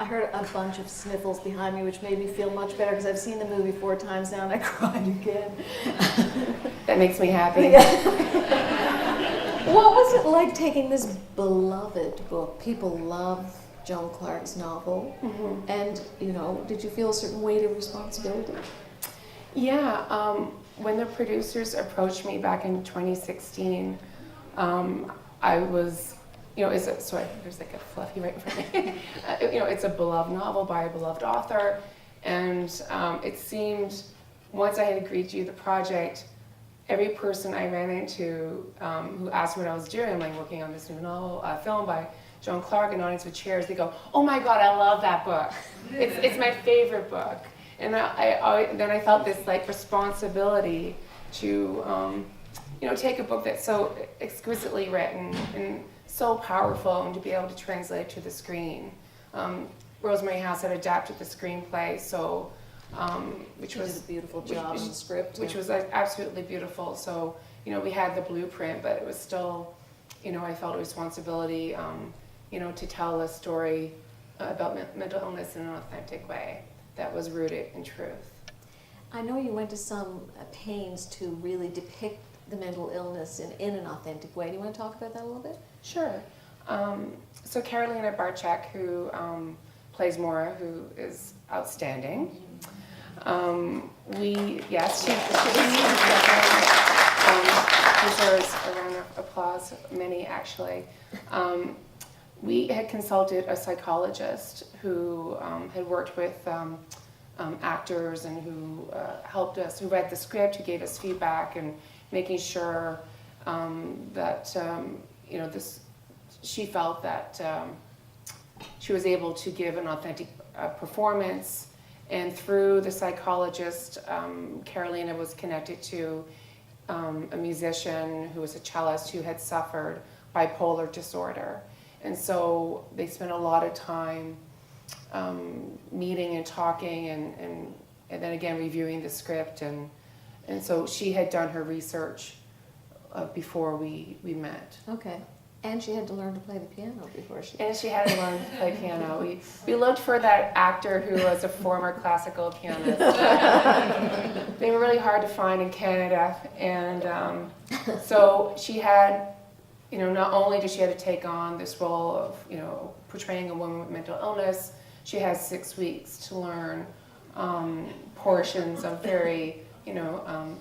heard a bunch of sniffles behind me, which made me feel much better because I've seen the movie 4 times now and I cried again. That makes me happy. What was it like taking this beloved book? People love Joan Clark's novel, and did you feel a certain weight of responsibility? Yeah, when the producers approached me back in 2016, I was, sorry, there's like a fluffy right in front of me. It's a beloved novel by a beloved author, and it seemed, once I had agreed to do the project, every person I ran into who asked me what I was doing, I'm like working on this new novel, film by Joan Clark, an audience with chairs, they go, "Oh my God, I love that book. It's my favorite book." And then I felt this like responsibility to, take a book that's so exquisitely written and so powerful, and to be able to translate it to the screen. Rosemary House had adapted the screenplay, so which was a beautiful job in the script, which was absolutely beautiful. So we had the blueprint, but it was still, I felt a responsibility, to tell a story about mental illness in an authentic way that was rooted in truth. I know you went to some pains to really depict the mental illness in an authentic way. Do you want to talk about that a little bit? Sure. So Carolina Barchek, who plays Maura, who is outstanding. She deserves a round of applause, many actually. We had consulted a psychologist who had worked with actors and who helped us, who read the script, who gave us feedback, and making sure that she felt that she was able to give an authentic performance. And through the psychologist, Carolina was connected to a musician who was a cellist who had suffered bipolar disorder. And so they spent a lot of time meeting and talking and then again reviewing the script. And so she had done her research before we met. Okay. And she had to learn to play the piano before she... And she had to learn to play piano. We looked for that actor who was a former classical pianist. They were really hard to find in Canada. And so she had, not only did she have to take on this role of, portraying a woman with mental illness, she has 6 weeks to learn portions of very,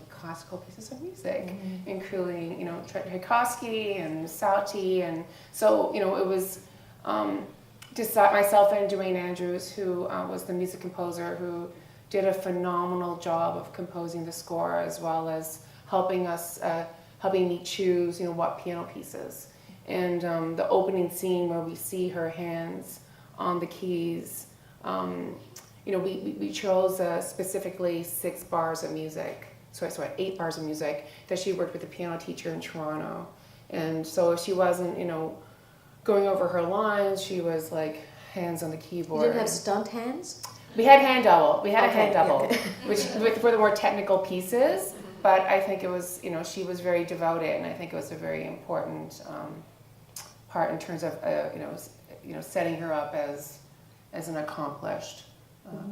classical pieces of music, including, Tchaikovsky and Satie, and so, it was myself and Duane Andrews, who was the music composer, who did a phenomenal job of composing the score, as well as helping me choose, what piano pieces. And the opening scene where we see her hands on the keys, we chose specifically 6 bars of music. Sorry, 8 bars of music that she worked with a piano teacher in Toronto. And so if she wasn't, going over her lines, she was like hands on the keyboard. You didn't have stunt hands? We had hand double. We had a hand double, okay. which for the more technical pieces. But I think it was, she was very devoted, and I think it was a very important part in terms of, setting her up as an accomplished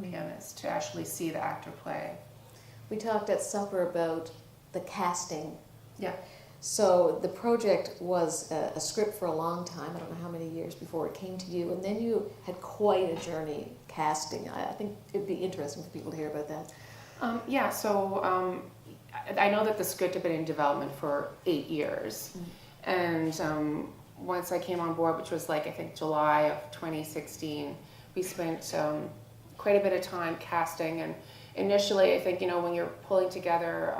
pianist to actually see the actor play. We talked at supper about the casting. Yeah. So the project was a script for a long time, I don't know how many years before it came to you, and then you had quite a journey casting. I think it'd be interesting for people to hear about that. So I know that the script had been in development for 8 years. And once I came on board, which was I think July of 2016, we spent quite a bit of time casting. And initially, I think, when you're pulling together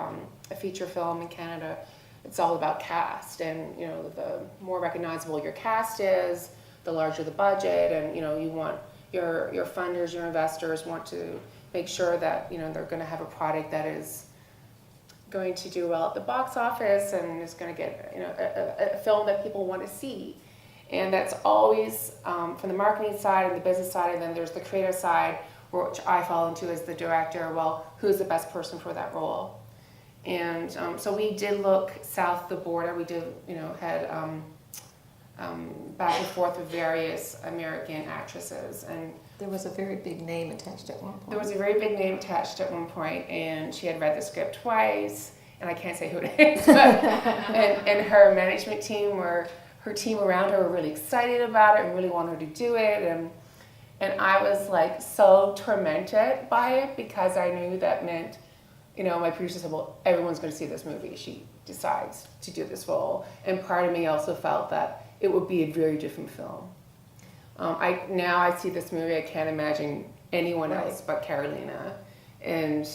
a feature film in Canada, it's all about cast. And, the more recognizable your cast is, the larger the budget. And, you want your funders, your investors want to make sure that, they're going to have a product that is going to do well at the box office and is going to get, a film that people want to see. And that's always from the marketing side and the business side, and then there's the creative side, which I fall into as the director. Well, who's the best person for that role? And so we did look south of the border. We did, had back and forth with various American actresses. And There was a very big name attached at one point. there was a very big name attached at one point, and she had read the script twice, and I can't say who it is, but, and her management team her team around her were really excited about it and really wanted her to do it, and I was like so tormented by it because I knew that meant, my producer said, well, everyone's going to see this movie. She decides to do this role, and part of me also felt that it would be a very different film. I see this movie, I can't imagine anyone else but Carolina. And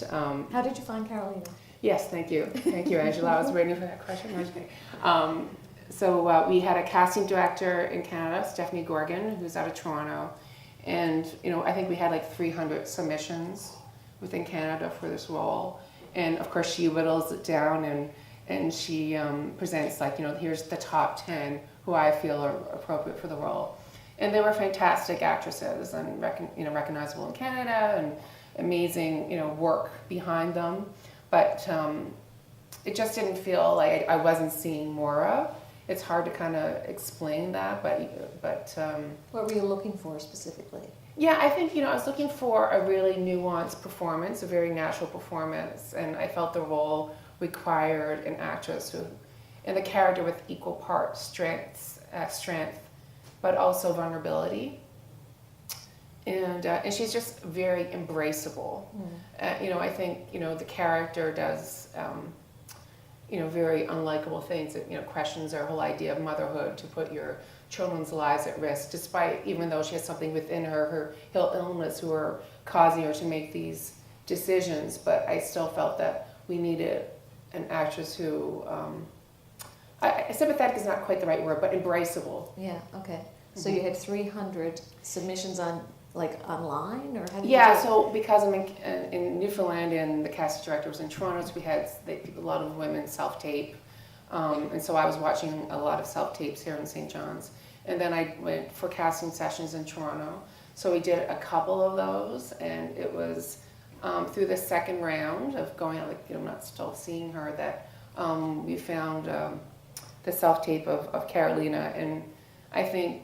how did you find Carolina? yes, thank you, Angela. I was waiting for that question. So we had a casting director in Canada, Stephanie Gorgon, who's out of Toronto, and I think we had like 300 submissions within Canada for this role, and of course she whittles it down and she presents like here's the top 10 who I feel are appropriate for the role. And they were fantastic actresses and recognizable in Canada and amazing work behind them. But it just didn't feel like I wasn't seeing Maura. It's hard to kind of explain that, but What were you looking for specifically? yeah, I think I was looking for a really nuanced performance, a very natural performance, and I felt the role required an actress and the character with equal parts strength, but also vulnerability. And she's just very embraceable. I think the character does very unlikable things. That questions our whole idea of motherhood, to put your children's lives at risk, despite even though she has something within her illness, who are causing her to make these decisions. But I still felt that we needed an actress who. Sympathetic is not quite the right word, but embraceable. Yeah. Okay. So you had 300 submissions online, or how did Yeah, you do it? so because I'm in Newfoundland and the casting director was in Toronto, so we had a lot of women self-tape. And so I was watching a lot of self-tapes here in St. John's. And then I went for casting sessions in Toronto. So we did a couple of those, and it was through the second round of going out, I'm not still seeing her, that we found the self-tape of Carolina. And I think,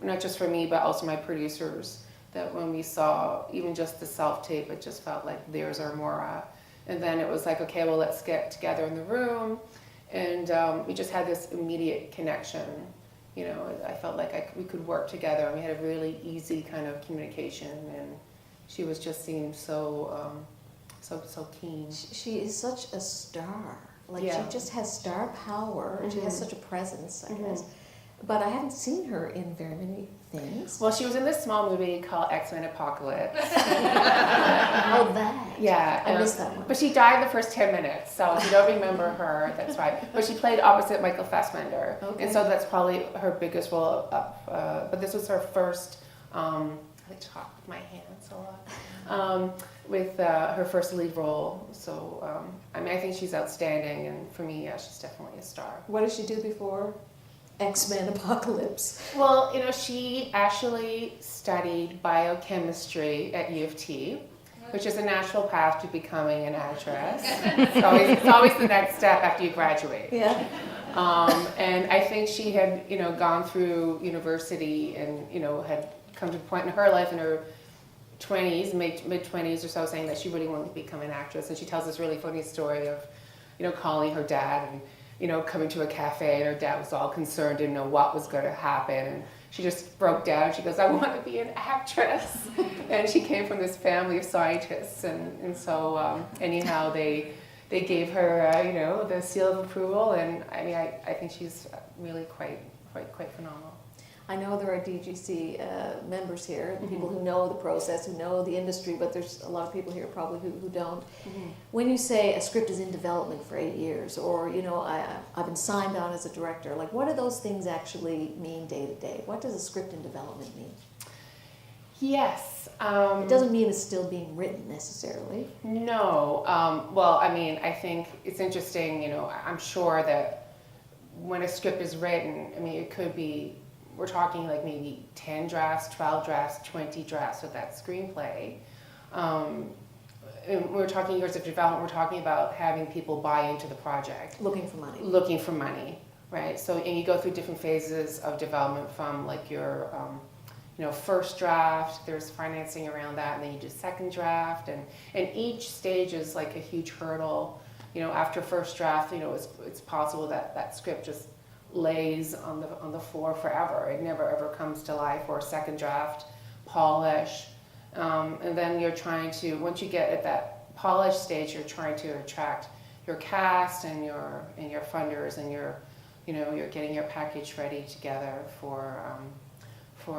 not just for me, but also my producers, that when we saw even just the self-tape, it just felt like there's our Maura. And then it was like, okay, well, let's get together in the room. And we just had this immediate connection. I felt like we could work together, and we had a really easy kind of communication. And she was just seemed so keen. She is such a star. Yeah. She just has star power. And she has such a presence, I guess. Mm-hmm. But I haven't seen her in very many things. Well, she was in this small movie called X-Men Apocalypse. Oh, that. Yeah. I missed that one. But she died in the first 10 minutes, so if you don't remember her, that's right. But she played opposite Michael Fassbender. Okay. And so that's probably her biggest role up. But this was her first, I talk with my hands a lot, with her first lead role. So, I think she's outstanding, and for me, yeah, she's definitely a star. What did she do before X-Men Apocalypse? Well, she actually studied biochemistry at U of T, which is a natural path to becoming an actress. It's always the next step after you graduate. Yeah. And I think she had, gone through university and, had come to a point in her life in her 20s, mid-20s or so, saying that she really wanted to become an actress. And she tells this really funny story of, calling her dad and, coming to a cafe, and her dad was all concerned, didn't know what was going to happen. And she just broke down. She goes, I want to be an actress. And she came from this family of scientists. And so anyhow, they gave her, the seal of approval. And I think she's really quite phenomenal. I know there are DGC members here, people who know the process, who know the industry, but there's a lot of people here probably who don't. When you say a script is in development for 8 years, or I've been signed on as a director, what do those things actually mean day to day? What does a script in development mean? Yes. It doesn't mean it's still being written necessarily. No. Well, I think it's interesting. I'm sure that when a script is written, it could be. We're talking maybe 10 drafts, 12 drafts, 20 drafts of that screenplay. And we're talking years of development. We're talking about having people buy into the project. Looking for money. Looking for money. right? So, and you go through different phases of development from like your, first draft, there's financing around that, and then you do second draft, and each stage is like a huge hurdle. After first draft, it's possible that that script just lays on the floor forever. It never ever comes to life. Or second draft, polish, and then you're trying to, once you get at that polish stage, you're trying to attract your cast and your funders, and you're getting your package ready together for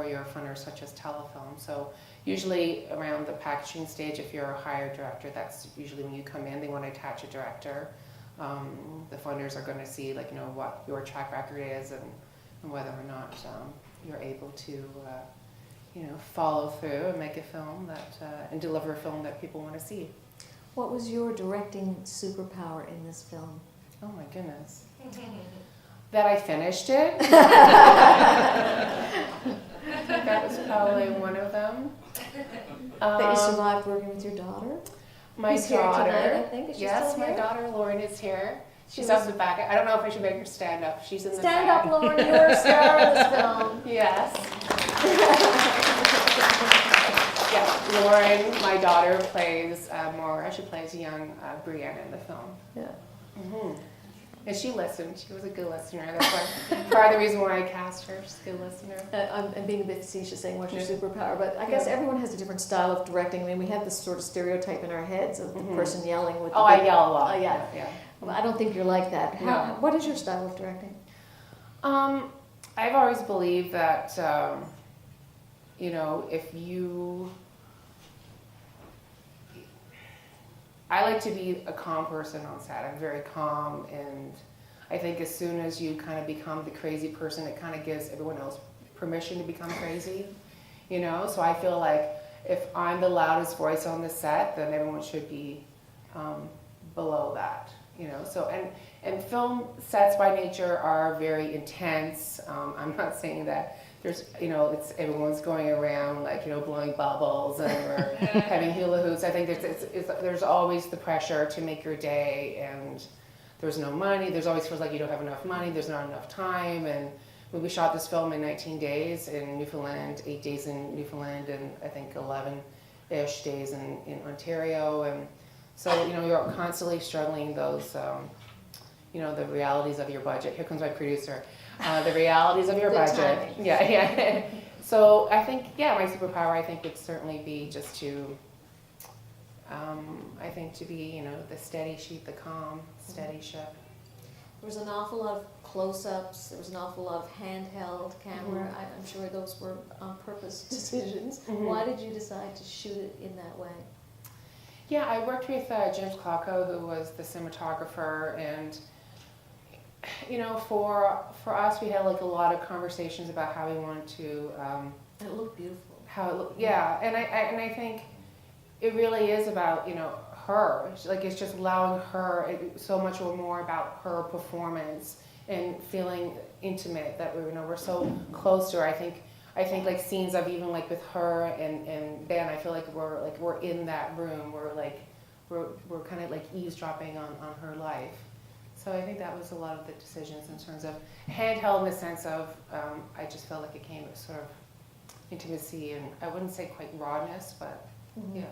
your funders, such as telefilm. So usually around the packaging stage, if you're a hired director, that's usually when you come in. They want to attach a director. The funders are going to see what your track record is, and whether or not you're able to follow through and make a film and deliver a film that people want to see. What was your directing superpower in this film? Oh my goodness. That I finished it. That was probably one of them. That you survived working with your daughter? My Who's daughter. Here tonight, I think. Is she Yes, still my here? daughter Lauren is here. She's up the back. I don't know if I should make her stand up. She's in the Stand back. up, Lauren. You're a star in this film. Yes. Yeah, Lauren, my daughter, plays she plays young Brianna in the film. Yeah. Mm-hmm. And she listened. She was a good listener. That's why, part of the reason why I cast her. She's a good listener. I'm being a bit facetious saying what's your Yeah. superpower, but I guess everyone has a different style of directing. I mean, we have this sort of stereotype in our heads of the person yelling with the I yell a lot. Oh, yeah. Yeah. Well, I don't think you're like that. No. What is your style of directing? I've always believed that, if you... I like to be a calm person on set. I'm very calm, and I think as soon as you kind of become the crazy person, it kind of gives everyone else permission to become crazy, So I feel like if I'm the loudest voice on the set, then everyone should be below that, So, and film sets by nature are very intense. I'm not saying that there's, it's everyone's going around blowing bubbles and we're having hula hoops. I think there's always the pressure to make your day, and there's no money. There's always feels like you don't have enough money. There's not enough time. And when we shot this film in 19 days in Newfoundland, 8 days in Newfoundland, and I think 11-ish days in Ontario, and so you're constantly struggling those, the realities of your budget. Here comes my producer. The realities of your Good budget. timing. Yeah. So I think, my superpower, I think, would certainly be just to, I think to be, the steady sheep, the calm, steady ship. There was an awful lot of close-ups. There was an awful lot of handheld camera. I'm sure those were on purpose decisions. Why did you decide to shoot it in that way? Yeah, I worked with James Klocko, who was the cinematographer, and for us, we had a lot of conversations about how we wanted to. And it looked beautiful. How it looked, yeah, and I think it really is about her. It's just allowing her so much more about her performance and feeling intimate that we're so close to her. I think scenes of even with her and Ben, I feel like we're in that room. We're kind of eavesdropping on her life. So I think that was a lot of the decisions in terms of handheld, in the sense of I just felt like it came with sort of intimacy, and I wouldn't say quite rawness, but yeah.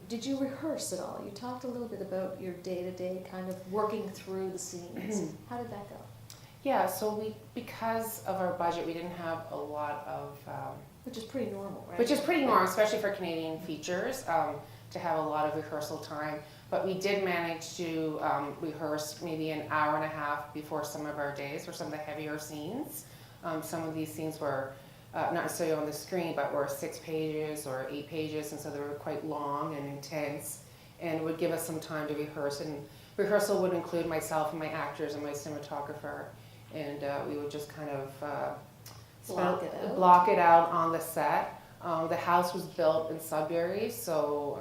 Did you rehearse at all? You talked a little bit about your day-to-day kind of working through the scenes. How did that go? Yeah, so because of our budget, we didn't have a lot of... Which is pretty normal, right? Which is pretty normal, especially for Canadian features, to have a lot of rehearsal time. But we did manage to rehearse maybe an hour and a half before some of our days for some of the heavier scenes. Some of these scenes were not necessarily on the screen, but were 6 pages or 8 pages, and so they were quite long and intense, and it would give us some time to rehearse. And rehearsal would include myself and my actors and my cinematographer, and we would just kind of block it out on the set. The house was built in Sudbury, so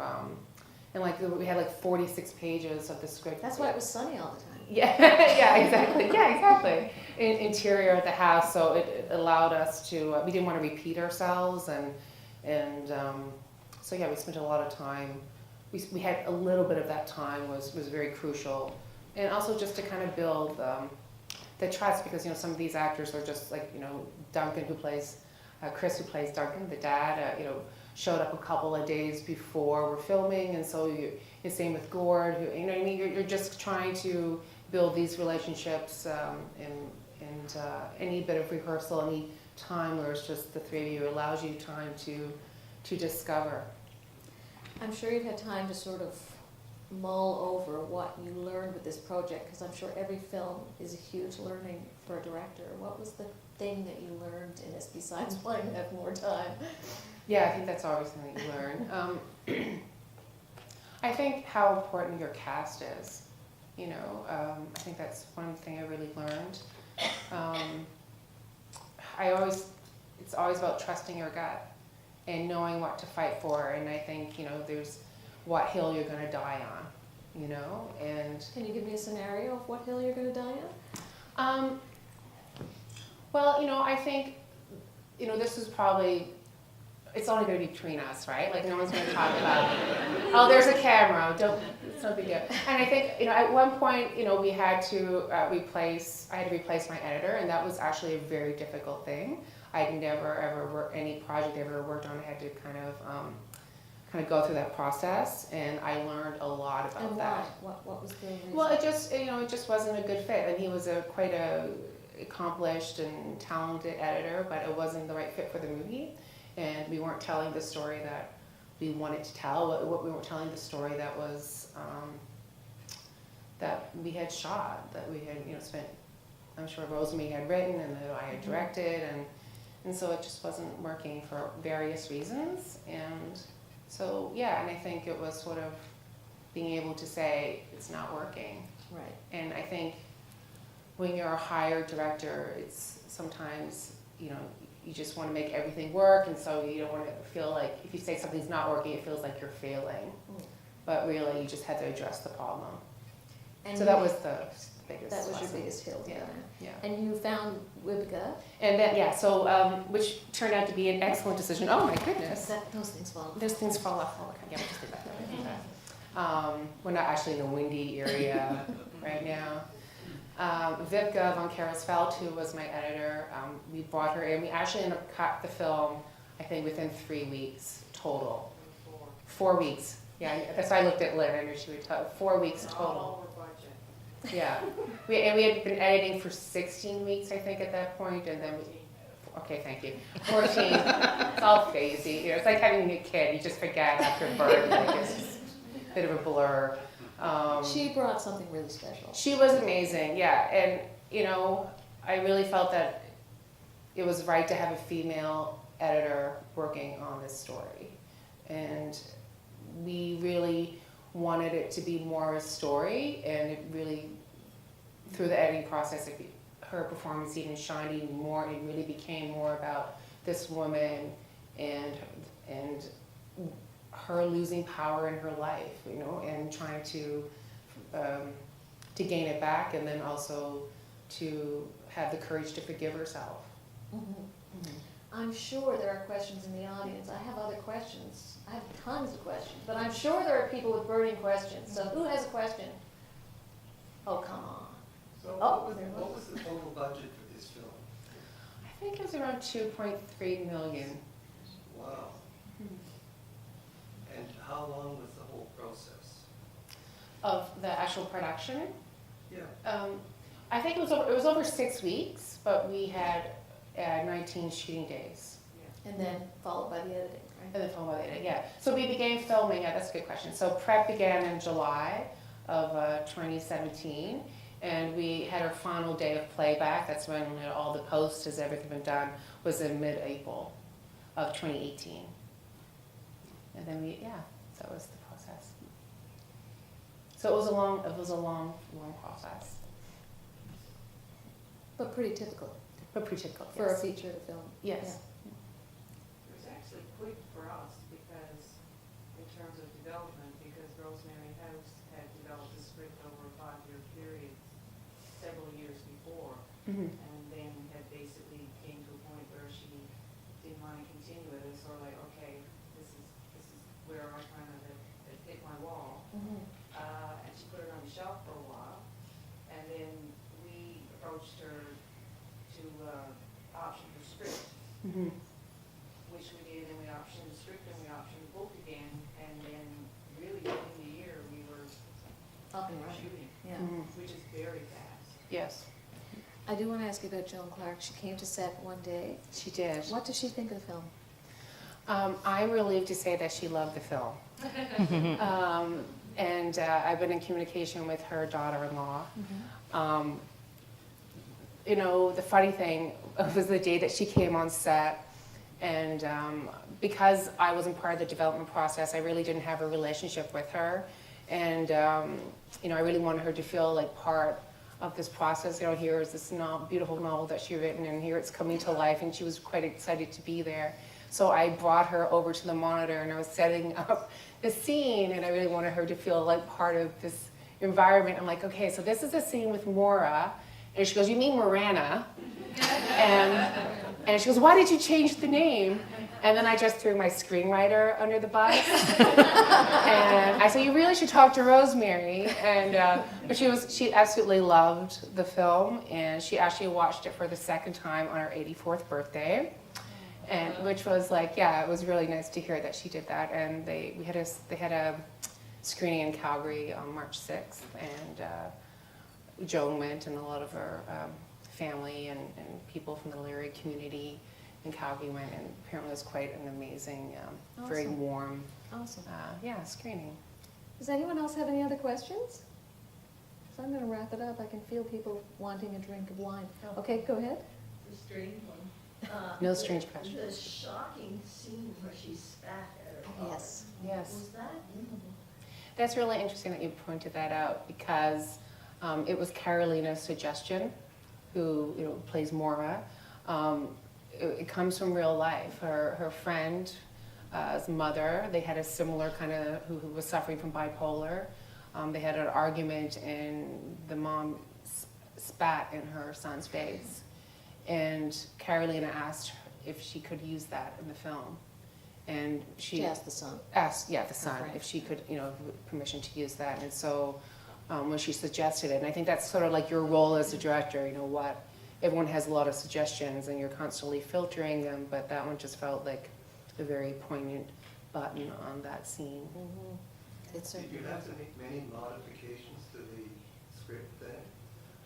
and we had 46 pages of the script. That's why it was sunny all the time. Yeah, yeah, exactly. Yeah, exactly. Interior of the house, so it allowed us to. We didn't want to repeat ourselves, and so yeah, we spent a lot of time. We had a little bit of that time was very crucial And also just to kind of build the trust, because some of these actors are just like Duncan who plays Chris who plays Duncan, the dad, showed up a couple of days before we're filming, and so the same with Gord, who, what I mean, you're just trying to build these relationships, and any bit of rehearsal, any time where it's just the three of you allows you time to discover. I'm sure you've had time to sort of mull over what you learned with this project, because I'm sure every film is a huge learning for a director. What was the thing that you learned in this besides wanting to have more time? Yeah, I think that's always something you learn. I think how important your cast is. I think that's one thing I really learned. It's always about trusting your gut and knowing what to fight for. And I think, there's what hill you're going to die on, and... Can you give me a scenario of what hill you're going to die on? Well, I think, this is probably, it's only going to be between us, right? Like, no one's going to talk about, oh, there's a camera, it's no big deal. And I think, at one point, we had to I had to replace my editor, and that was actually a very difficult thing. I'd never, ever, any project I ever worked on, I had to kind of go through that process, and I learned a lot about that. What was the reason? Well, it just wasn't a good fit, and he was quite a accomplished and talented editor, but it wasn't the right fit for the movie, and we weren't telling the story that we wanted to tell. We weren't telling the story that was that we had shot, that we had spent. I'm sure Rosemary had written, and that I had directed, and so it just wasn't working for various reasons, and so yeah, and I think it was sort of being able to say it's not working. Right. And I think when you're a hired director, it's sometimes, you just want to make everything work, and so you don't want to feel like, if you say something's not working, it feels like you're failing. But really, you just had to address the problem. And so that was the biggest That was lesson. your biggest hill to die on. Yeah. And you found Wibka. And then, so, which turned out to be an excellent decision. Oh my goodness. Those things fall. Those things fall off all the time. Yeah, we'll just leave that. We're not actually in a windy area right now. Vipka von Karasfeld, who was my editor, we brought her in. We actually ended up cut the film, I think, within 3 weeks total. 4 weeks. Yeah, that's why I looked at Lynn. I knew she would tell. 4 weeks total. Yeah. We had been editing for 16 weeks, I think, at that point, and then okay, thank you. 14. It's all phasey. It's like having a kid. You just forget after birth. Like, it's just a bit of a blur. She brought something really special. She was amazing, yeah. And, I really felt that it was right to have a female editor working on this story. And we really wanted it to be more a story, and it really, through the editing process, her performance even shined even more. It really became more about this woman and her losing power in her life, and trying to gain it back, and then also to have the courage to forgive herself. Mm-hmm. Mm-hmm. I'm sure there are questions in the audience. I have other questions. I have tons of questions, but I'm sure there are people with burning questions. So who has a question? Oh, come on. So what was the total budget for this film? I think it was around 2.3 million. Wow. And how long was the whole process? Of the actual production? Yeah. I think it was over 6 weeks, but we had 19 shooting days. And then followed by the editing, right? And then followed by the editing, yeah. So we began filming, yeah, that's a good question. So prep began in July of 2017, and we had our final day of playback. That's when all the post has everything been done, was in mid-April of 2018. And then so that was the process. So it was a long process. But pretty typical But pretty typical, for yes. a feature film. Yes. It was actually quick for us because, in terms of development, because Rosemary House had developed a script over a 5-year period several years before, Mm-hmm. and then had basically came to a point where she didn't want to continue it. It's sort of like, okay, this is where I kind of hit my wall, Mm-hmm. and she put it on the shelf for a while. approached her to option the script, Mhm. which we did, and we optioned the script and we optioned the book again, and then really within the year, we were Up and running. shooting, Yeah. Mhm. which is very fast. Yes, I do want to ask you about Joan Clark. She came to set one day. she did. What did she think of the film? I'm relieved to say that she loved the film. And I've been in communication with her daughter-in-law. You know, the funny thing was the day that she came on set, and because I wasn't part of the development process, I really didn't have a relationship with her. And, you know, I really wanted her to feel like part of this process. You know, here is this beautiful novel that she written, and here it's coming to life, and she was quite excited to be there. So I brought her over to the monitor, and I was setting up the scene, and I really wanted her to feel like part of this environment. I'm like, okay, so this is a scene with Maura, and she goes, you mean Morana? And she goes, why did you change the name? And then I just threw my screenwriter under the bus. And I said, you really should talk to Rosemary. And but she absolutely loved the film, and she actually watched it for the second time on her 84th birthday. And which was like, yeah, it was really nice to hear that she did that. And they had a screening in Calgary on March 6th, and Joan went, and a lot of her family and people from the Leary community in Calgary went, and apparently it was quite an amazing, very Awesome. warm, Awesome. screening. Does anyone else have any other questions? So I'm going to wrap it up. I can feel people wanting a drink of wine. Okay, go ahead. The strange one. No strange question. The shocking scene where she spat at her father. Yes. Yes. Was that in the book? That's really interesting that you pointed that out, because it was Carolina's suggestion, who plays Maura. It comes from real life. Her friend's mother, they had a similar kind of, who was suffering from bipolar. They had an argument, and the mom spat in her son's face. And Carolina asked if she could use that in the film. And she asked the son. The son, Right. if she could, permission to use that. And so when she suggested it, and I think that's sort of like your role as a director, what everyone has a lot of suggestions and you're constantly filtering them, but that one just felt like a very poignant button on that scene. It's Did you have to make many modifications to the script then?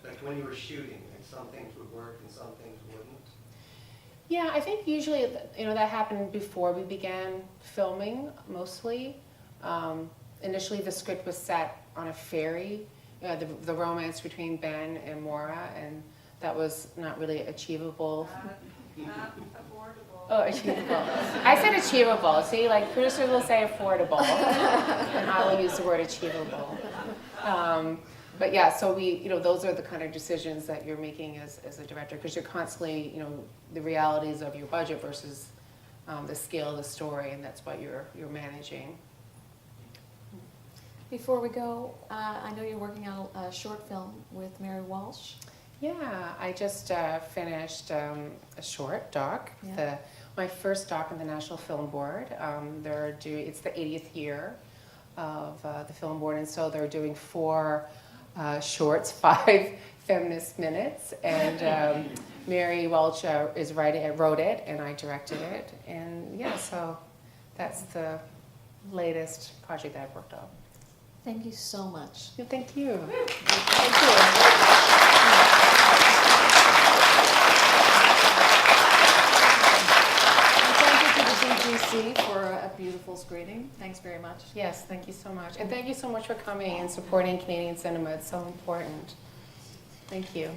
Like when you were shooting, and some things would work and some things wouldn't? Yeah, I think usually, that happened before we began filming, mostly. Initially, the script was set on a ferry, the romance between Ben and Maura, and that was not really achievable. Not affordable. Oh, achievable. I said achievable. See, like producers will say affordable, and I will use the word achievable. But yeah, so those are the kind of decisions that you're making as a director, because you're constantly, the realities of your budget versus the scale of the story, and that's what you're managing. Before we go, I know you're working on a short film with Mary Walsh. Yeah, I just finished a short doc, Yeah. my first doc on the National Film Board. It's the 80th year of the Film Board, and so they're doing 4 shorts, 5 feminist minutes, and Mary Welch wrote it, and I directed it, and yeah, so that's the latest project that I've worked on. Thank you so much. Yeah, thank you. Thank you. DGC for a beautiful screening. Thanks very much. Yes, thank you so much, and thank you so much for coming and supporting Canadian cinema. It's so important. Thank you.